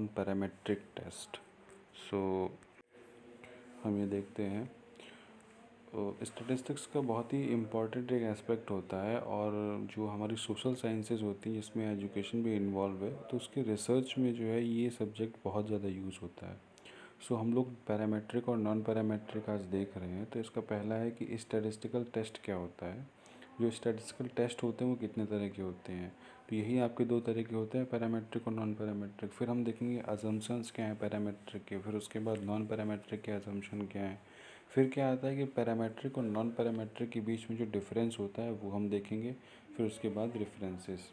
Non parametric test. सो हम ये देखते हैं स्टैटिस्टिक्स का बहुत ही इम्पॉर्टेंट एक एस्पेक्ट होता है, और जो हमारी सोशल साइंसेज होती हैं जिसमें एजुकेशन भी इन्वॉल्व है, तो उसके रिसर्च में जो है ये सब्जेक्ट बहुत ज़्यादा यूज़ होता है। सो हम लोग पैरामेट्रिक और नॉन पैरामेट्रिक आज देख रहे हैं। तो इसका पहला है कि स्टैटिस्टिकल टेस्ट क्या होता है। जो स्टैटिस्टिकल टेस्ट होते हैं वो कितने तरह के होते हैं, तो यही आपके दो तरह के होते हैं, पैरामेट्रिक और नॉन पैरामेट्रिक। फिर हम देखेंगे अजम्पशंस क्या हैं पैरामेट्रिक के, फिर उसके बाद नॉन पैरामेट्रिक के अजम्पशन क्या हैं, फिर क्या आता है कि पैरामेट्रिक और नॉन पैरामेट्रिक के बीच में जो डिफरेंस होता है वो हम देखेंगे, फिर उसके बाद रेफरेंसेस।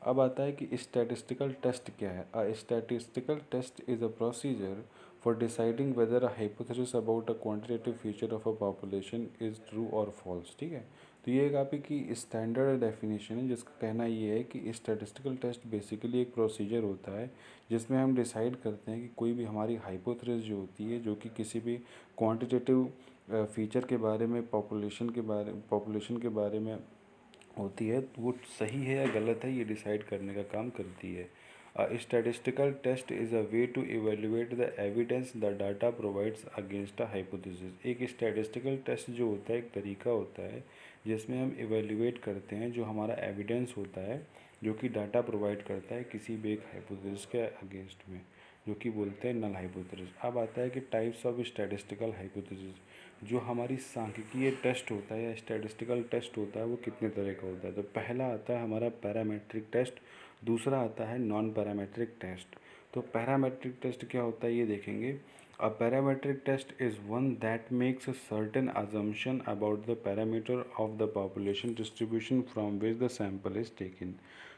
अब आता है कि स्टैटिस्टिकल टेस्ट क्या है। A statistical test is a procedure for deciding whether a hypothesis about a quantitative feature of a population is true और फॉल्स। ठीक है, तो ये एक आपकी स्टैंडर्ड डेफिनेशन है जिसका कहना ये है कि स्टैटिस्टिकल टेस्ट बेसिकली एक प्रोसीजर होता है जिसमें हम डिसाइड करते हैं कि कोई भी हमारी हाइपोथेसिस जो होती है, जो कि किसी भी क्वांटिटेटिव फीचर के बारे में, पॉपुलेशन के बारे में होती है, तो वो सही है या गलत है ये डिसाइड करने का काम करती है। Statistical test is a way to evaluate the evidence the data provides against a hypothesis. एक स्टैटिस्टिकल टेस्ट जो होता है एक तरीका होता है जिसमें हम इवेल्युएट करते हैं जो हमारा एविडेंस होता है, जो कि डाटा प्रोवाइड करता है किसी भी एक हाइपोथेसिस के अगेंस्ट में, जो कि बोलते हैं नल हाइपोथेसिस। अब आता है कि टाइप्स ऑफ स्टैटिस्टिकल हाइपोथेसिस। जो हमारी सांख्यिकीय टेस्ट होता है या स्टैटिस्टिकल टेस्ट होता है वो कितने तरह का होता है। तो पहला आता है हमारा पैरामेट्रिक टेस्ट, दूसरा आता है नॉन पैरामेट्रिक टेस्ट। तो पैरामेट्रिक टेस्ट क्या होता है ये देखेंगे। A parametric test is one that makes a certain assumption about the parameter of the population distribution from which the sample is taken।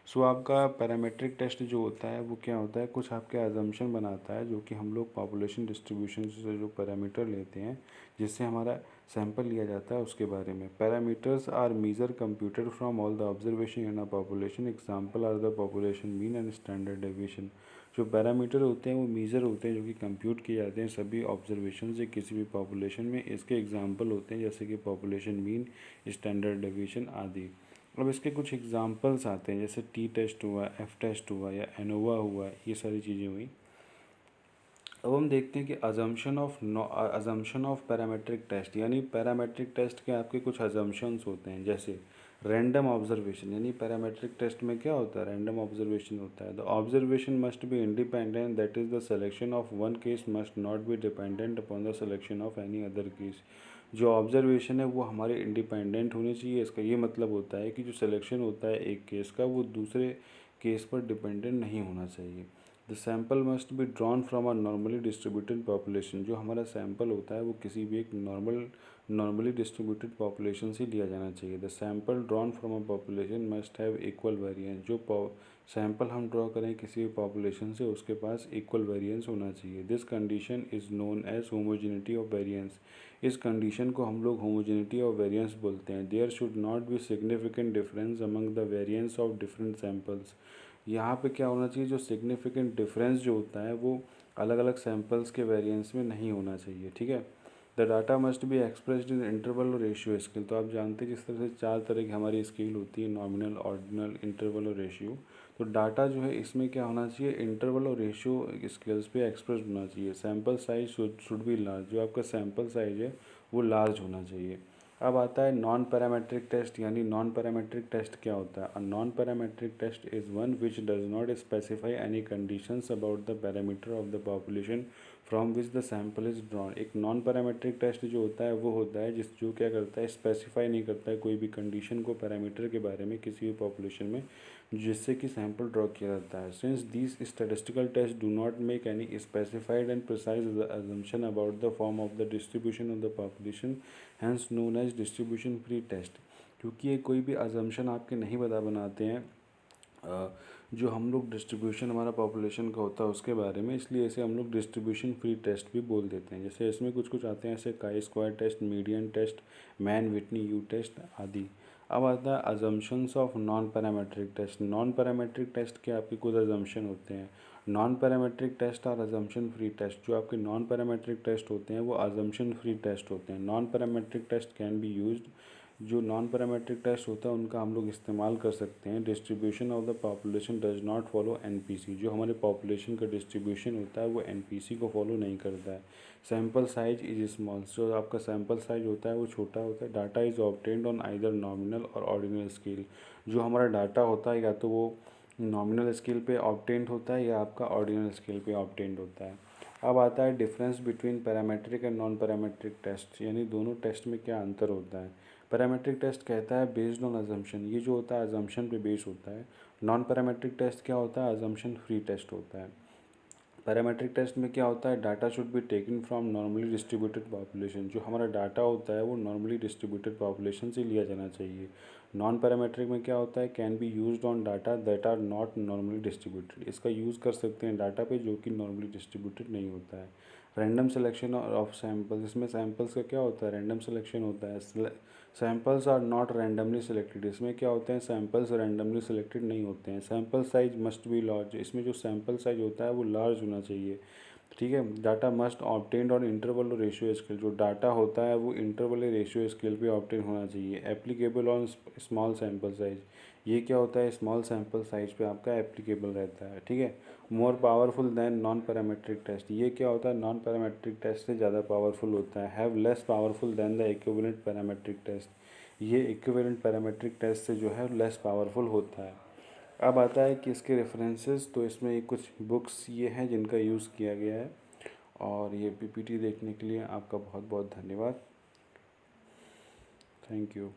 सो आपका पैरामेट्रिक टेस्ट जो होता है वो क्या होता है, कुछ आपके अजम्पशन बनाता है जो कि हम लोग पॉपुलेशन डिस्ट्रीब्यूशन से जो पैरामीटर लेते हैं जिससे हमारा सैंपल लिया जाता है उसके बारे में। Parameters are measure computed from all the observation in a population. Example are the population mean and standard deviation. जो पैरामीटर होते हैं वो मेजर होते हैं जो कि कंप्यूट किए जाते हैं सभी ऑब्जर्वेशन से किसी भी पॉपुलेशन में। इसके एग्जांपल होते हैं जैसे कि पॉपुलेशन मीन, स्टैंडर्ड डेविएशन आदि। अब इसके कुछ एग्जांपल्स आते हैं जैसे टी टेस्ट हुआ, एफ टेस्ट हुआ या एनोवा हुआ, ये सारी चीज़ें हुई। अब हम देखते हैं कि अजम्पशन ऑफ पैरामेट्रिक टेस्ट, यानी पैरामेट्रिक टेस्ट के आपके कुछ अजम्पशंस होते हैं जैसे रैंडम ऑब्जर्वेशन। यानी पैरामेट्रिक टेस्ट में क्या होता है, रैंडम ऑब्जर्वेशन होता है। The observation must be independent, that is the selection of one case must not be dependent upon the selection of any other case. जो ऑब्जर्वेशन है वो हमारे इंडिपेंडेंट होनी चाहिए। इसका ये मतलब होता है कि जो सिलेक्शन होता है एक केस का वो दूसरे केस पर डिपेंडेंट नहीं होना चाहिए। The sample must be drawn from a normally distributed population. जो हमारा सैम्पल होता है वो किसी भी एक नॉर्मली डिस्ट्रीब्यूटेड पॉपुलेशन से लिया जाना चाहिए। The sample drawn from a population must have equal variance. जो सैम्पल हम ड्रॉ करें किसी भी पॉपुलेशन से उसके पास इक्वल वेरिएंस होना चाहिए। This condition is known as homogeneity of variance. इस कंडीशन को हम लोग होमोजेनिटी ऑफ वेरिएंस बोलते हैं। There should not be significant difference among the variance of different samples. यहाँ पे क्या होना चाहिए, जो सिग्निफिकेंट डिफरेंस जो होता है वो अलग अलग सैम्पल्स के वेरिएंस में नहीं होना चाहिए। ठीक है, the data must be expressed in interval और रेशियो स्केल। तो आप जानते हैं जिस तरह से चार तरह की हमारी स्केल होती है, नॉमिनल, ऑर्डिनल, इंटरवल और रेशियो। तो डाटा जो है इसमें क्या होना चाहिए, इंटरवल और रेशियो स्केल्स पे एक्सप्रेस होना चाहिए। Sample size should be large. जो आपका सैम्पल साइज है वो लार्ज होना चाहिए। अब आता है नॉन पैरामेट्रिक टेस्ट। यानी नॉन पैरामेट्रिक टेस्ट क्या होता है। A non parametric test is one which does not specify any conditions about the parameter of the population from which the sample is drawn. एक नॉन पैरामेट्रिक टेस्ट जो होता है वो होता है जो क्या करता है, स्पेसिफाई नहीं करता है कोई भी कंडीशन को पैरामीटर के बारे में किसी भी पॉपुलेशन में जिससे कि सैंपल ड्रॉ किया जाता है। Since these statistical test do not make any specified and precise assumption about the form of the distribution of the population, hence known as distribution free test. क्योंकि ये कोई भी अजम्पशन आपके नहीं बनाते हैं जो हम लोग डिस्ट्रीब्यूशन हमारा पॉपुलेशन का होता है उसके बारे में, इसलिए इसे हम लोग डिस्ट्रीब्यूशन फ्री टेस्ट भी बोल देते हैं। जैसे इसमें कुछ कुछ आते हैं जैसे chi square test, median test, Mann Whitney U test आदि। अब आता है assumptions of non parametric test. Non parametric test के आपके कुछ अजम्पशन होते हैं। नॉन पैरामेट्रिक टेस्ट और अजम्पशन फ्री टेस्ट। जो आपके नॉन पैरामेट्रिक टेस्ट होते हैं वो अजम्पशन फ्री टेस्ट होते हैं। Non parametric test can be used जो नॉन पैरामीट्रिक टेस्ट होता है उनका हम लोग इस्तेमाल कर सकते हैं। Distribution of the population does not follow NPC, जो हमारे पॉपुलेशन का डिस्ट्रीब्यूशन होता है वो एनपीसी को फॉलो नहीं करता है। सैम्पल साइज इज स्मॉल, जो आपका सैम्पल साइज होता है वो छोटा होता है। Data is obtained on either nominal और ऑर्डिनल स्केल, जो हमारा डाटा होता है या तो वो नॉमिनल स्केल पे ऑब्टेंड होता है या आपका ऑर्डिनल स्केल पे ऑब्टेंड होता है। अब आता है difference between parametric and non parametric test, यानी दोनों टेस्ट में क्या अंतर होता है। पैरामेट्रिक टेस्ट कहता है बेस्ड ऑन अजम्पशन, ये जो होता है अजम्पशन पे बेस होता है। नॉन पैरामेट्रिक टेस्ट क्या होता है, अजम्पशन फ्री टेस्ट होता है। पैरामेट्रिक टेस्ट में क्या होता है, data should be taken from normally distributed population, जो हमारा डाटा होता है वो नॉर्मली डिस्ट्रीब्यूटेड पॉपुलेशन से लिया जाना चाहिए। नॉन पैरामेट्रिक में क्या होता है, can be used on data that are not normally distributed, इसका यूज़ कर सकते हैं डाटा पे जो कि नॉर्मली डिस्ट्रीब्यूटेड नहीं होता है। रैंडम सिलेक्शन ऑफ सैम्पल्स, इसमें सैम्पल्स का क्या होता है, रैंडम सिलेक्शन होता है। Samples are not randomly selected, इसमें क्या होते हैं, सैम्पल्स रैंडमली सिलेक्टेड नहीं होते हैं। Sample size must be large, इसमें जो सैम्पल साइज होता है वो लार्ज होना चाहिए। ठीक है। Data must obtained on interval और रेशियो स्केल, जो डाटा होता है वो इंटरवल या रेशियो स्केल पे ऑब्टेन होना चाहिए। Applicable on small sample size, ये क्या होता है, स्मॉल सैम्पल साइज पे आपका एप्लीकेबल रहता है। ठीक है। More powerful than non parametric test, ये क्या होता है, नॉन पैरामेट्रिक टेस्ट से ज़्यादा पावरफुल होता है। Have less powerful than the equivalent parametric test, ये इक्विवेलेंट पैरामेट्रिक टेस्ट से जो है लेस पावरफुल होता है। अब आता है कि इसके रेफरेंसेस, तो इसमें कुछ बुक्स ये हैं जिनका यूज़ किया गया है। और ये पीपीटी देखने के लिए आपका बहुत बहुत धन्यवाद। Thank you.